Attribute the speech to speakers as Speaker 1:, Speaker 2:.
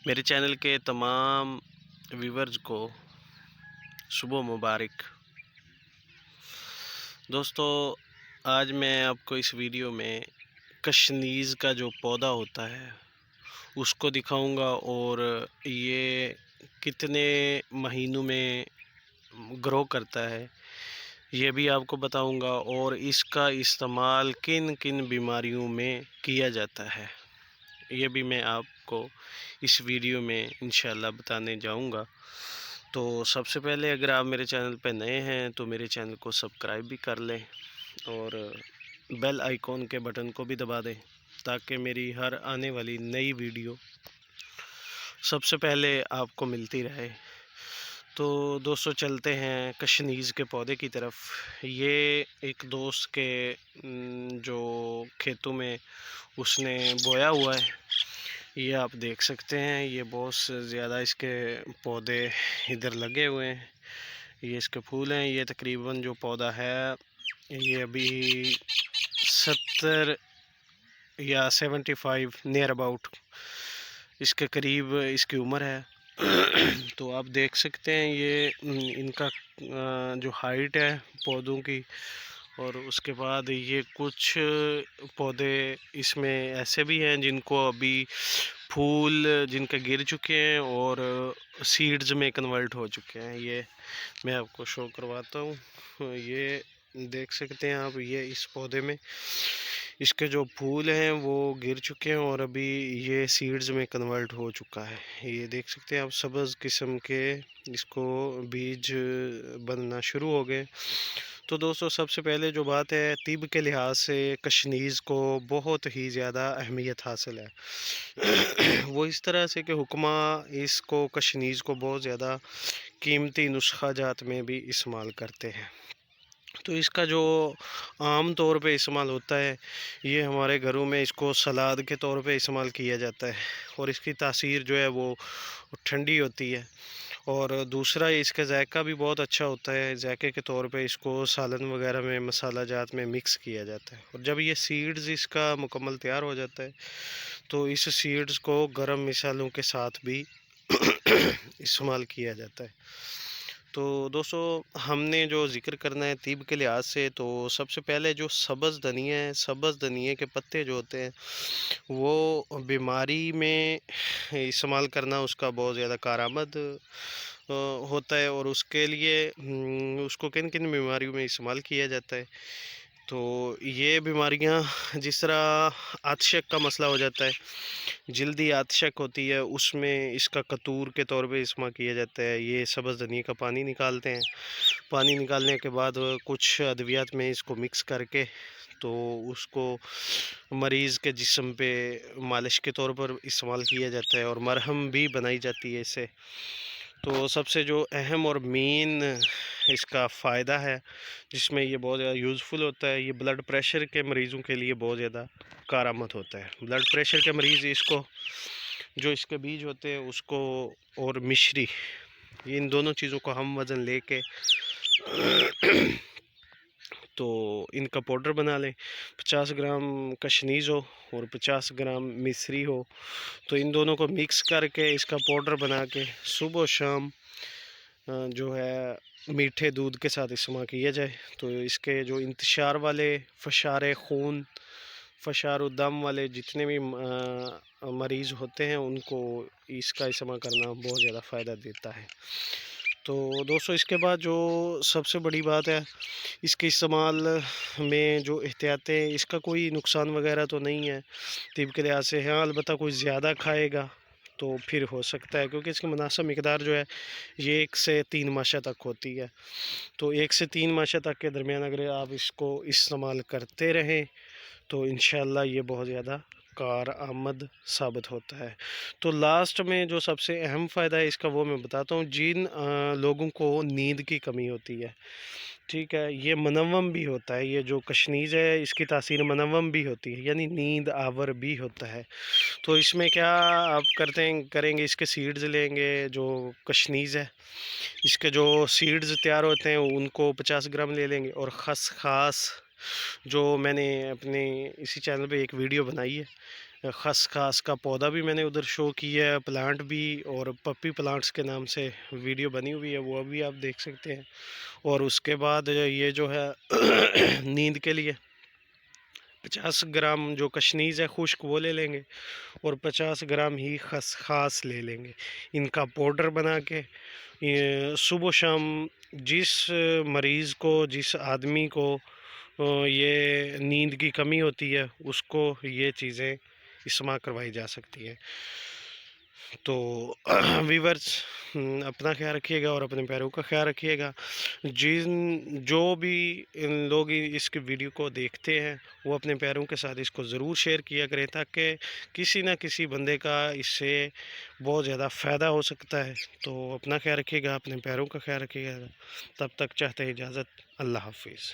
Speaker 1: मेरे चैनल के तमाम व्यूवर्स को सुबह मुबारक। दोस्तों, आज मैं आपको इस वीडियो में कशनीज़ का जो पौधा होता है उसको दिखाऊंगा और ये कितने महीनों में ग्रो करता है ये भी आपको बताऊंगा, और इसका इस्तेमाल किन किन बीमारियों में किया जाता है ये भी मैं आपको इस वीडियो में इंशाल्लाह बताने जाऊंगा। तो सबसे पहले, अगर आप मेरे चैनल पर नए हैं तो मेरे चैनल को सब्सक्राइब भी कर लें और बेल आइकॉन के बटन को भी दबा दें ताकि मेरी हर आने वाली नई वीडियो सबसे पहले आपको मिलती रहे। तो दोस्तों, चलते हैं कशनीज़ के पौधे की तरफ। ये एक दोस्त के जो खेतों में उसने बोया हुआ है, ये आप देख सकते हैं। ये बहुत ज़्यादा इसके पौधे इधर लगे हुए हैं। ये इसके फूल हैं। ये तकरीबन जो पौधा है ये अभी 70 या 75 नियर अबाउट इसके करीब इसकी उम्र है। तो आप देख सकते हैं ये इनका जो हाइट है पौधों की, और उसके बाद ये कुछ पौधे इसमें ऐसे भी हैं जिनको अभी फूल जिनके गिर चुके हैं और सीड्स में कन्वर्ट हो चुके हैं। ये मैं आपको शो करवाता हूँ। ये देख सकते हैं आप, ये इस पौधे में इसके जो फूल हैं वो गिर चुके हैं और अभी ये सीड्स में कन्वर्ट हो चुका है। ये देख सकते हैं आप, सब्ज़ किस्म के इसको बीज बनना शुरू हो गए। तो दोस्तों, सबसे पहले जो बात है, तिब के लिहाज से कशनीज़ को बहुत ही ज़्यादा अहमियत हासिल है। वो इस तरह से कि हुक्मा इसको कशनीज़ को बहुत ज़्यादा कीमती नुस्खा जात में भी इस्तेमाल करते हैं। तो इसका जो आम तौर पे इस्तेमाल होता है, ये हमारे घरों में इसको सलाद के तौर पे इस्तेमाल किया जाता है और इसकी तासीर जो है वो ठंडी होती है। और दूसरा, इसका जायका भी बहुत अच्छा होता है। जायके के तौर पे इसको सालन वगैरह में, मसाला जात में मिक्स किया जाता है। और जब ये सीड्स इसका मुकम्मल तैयार हो जाता है तो इस सीड्स को गरम मिसालों के साथ भी इस्तेमाल किया जाता है। तो दोस्तों, हमने जो ज़िक्र करना है तीब के लिहाज से, तो सबसे पहले जो सब्ज़ धनिया है, सब्ज़ धनिया के पत्ते जो होते हैं वो बीमारी में इस्तेमाल करना उसका बहुत ज़्यादा कारआमद होता है। और उसके लिए उसको किन किन बीमारियों में इस्तेमाल किया जाता है, तो ये बीमारियां जिस तरह आतशक का मसला हो जाता है, जल्दी आतशक होती है, उसमें इसका कतूर के तौर पे इस्तेमाल किया जाता है। ये सब्ज़ धनिया का पानी निकालते हैं। पानी निकालने के बाद कुछ अद्वियात में इसको मिक्स करके तो उसको मरीज़ के जिस्म पे मालिश के तौर पर इस्तेमाल किया जाता है और मरहम भी बनाई जाती है इससे। तो सबसे जो अहम और मेन इसका फ़ायदा है जिसमें ये बहुत ज़्यादा यूज़फुल होता है, ये ब्लड प्रेशर के मरीज़ों के लिए बहुत ज़्यादा कारआमद होता है। ब्लड प्रेशर के मरीज़ इसको, जो इसके बीज होते हैं उसको और मिश्री, इन दोनों चीज़ों को हम वज़न लेके तो इनका पाउडर बना लें। 50 ग्राम कशनीज़ हो और 50 ग्राम मिश्री हो, तो इन दोनों को मिक्स करके इसका पाउडर बना के सुबह शाम जो है मीठे दूध के साथ इस्तेमाल किया जाए तो इसके जो इंतशार वाले फ़शार खून, फ़शार दम वाले जितने भी मरीज़ होते हैं उनको इसका इस्तेमाल करना बहुत ज़्यादा फ़ायदा देता है। तो दोस्तों, इसके बाद जो सबसे बड़ी बात है, इसके इस्तेमाल में जो एहतियातें, इसका कोई नुकसान वगैरह तो नहीं है तिब के लिहाज से। हाँ, अलबत्ता कोई ज़्यादा खाएगा तो फिर हो सकता है, क्योंकि इसकी मुनासिब मिकदार जो है ये 1 से 3 माशा तक होती है। तो 1 से 3 माशा तक के दरमियान अगर आप इसको इस्तेमाल करते रहें तो इंशाल्लाह ये बहुत ज़्यादा कारआमद साबित होता है। तो लास्ट में जो सबसे अहम फ़ायदा है इसका वो मैं बताता हूँ। जिन लोगों को नींद की कमी होती है, ठीक है, ये मनव्वम भी होता है। ये जो कशनीज़ है इसकी तासीर मनव्वम भी होती है, यानी नींद आवर भी होता है। तो इसमें क्या आप करेंगे, इसके सीड्स लेंगे, जो कशनीज़ है इसके जो सीड्स तैयार होते हैं उनको 50 ग्राम ले लेंगे, और खसखस जो मैंने अपने इसी चैनल पे एक वीडियो बनाई है, खसखस का पौधा भी मैंने उधर शो किया है, प्लांट भी, और पप्पी प्लांट्स के नाम से वीडियो बनी हुई है, वो भी आप देख सकते हैं। और उसके बाद ये जो है नींद के लिए 50 ग्राम जो कशनीज़ है खुश्क वो ले लेंगे, और 50 ग्राम ही खसखस ले लेंगे। इनका पाउडर बना के सुबह शाम जिस मरीज़ को, जिस आदमी को ये नींद की कमी होती है, उसको ये चीज़ें इस्तेमाल करवाई जा सकती हैं। तो वीवर्स, अपना ख्याल रखिएगा और अपने पैरों का ख्याल रखिएगा। जो भी इन लोग इसकी वीडियो को देखते हैं, वो अपने पैरों के साथ इसको ज़रूर शेयर किया करें, ताकि किसी ना किसी बंदे का इससे बहुत ज़्यादा फ़ायदा हो सकता है। तो अपना ख्याल रखिएगा, अपने पैरों का ख्याल रखिएगा। तब तक चाहते हैं इजाज़त। अल्लाह हाफिज़।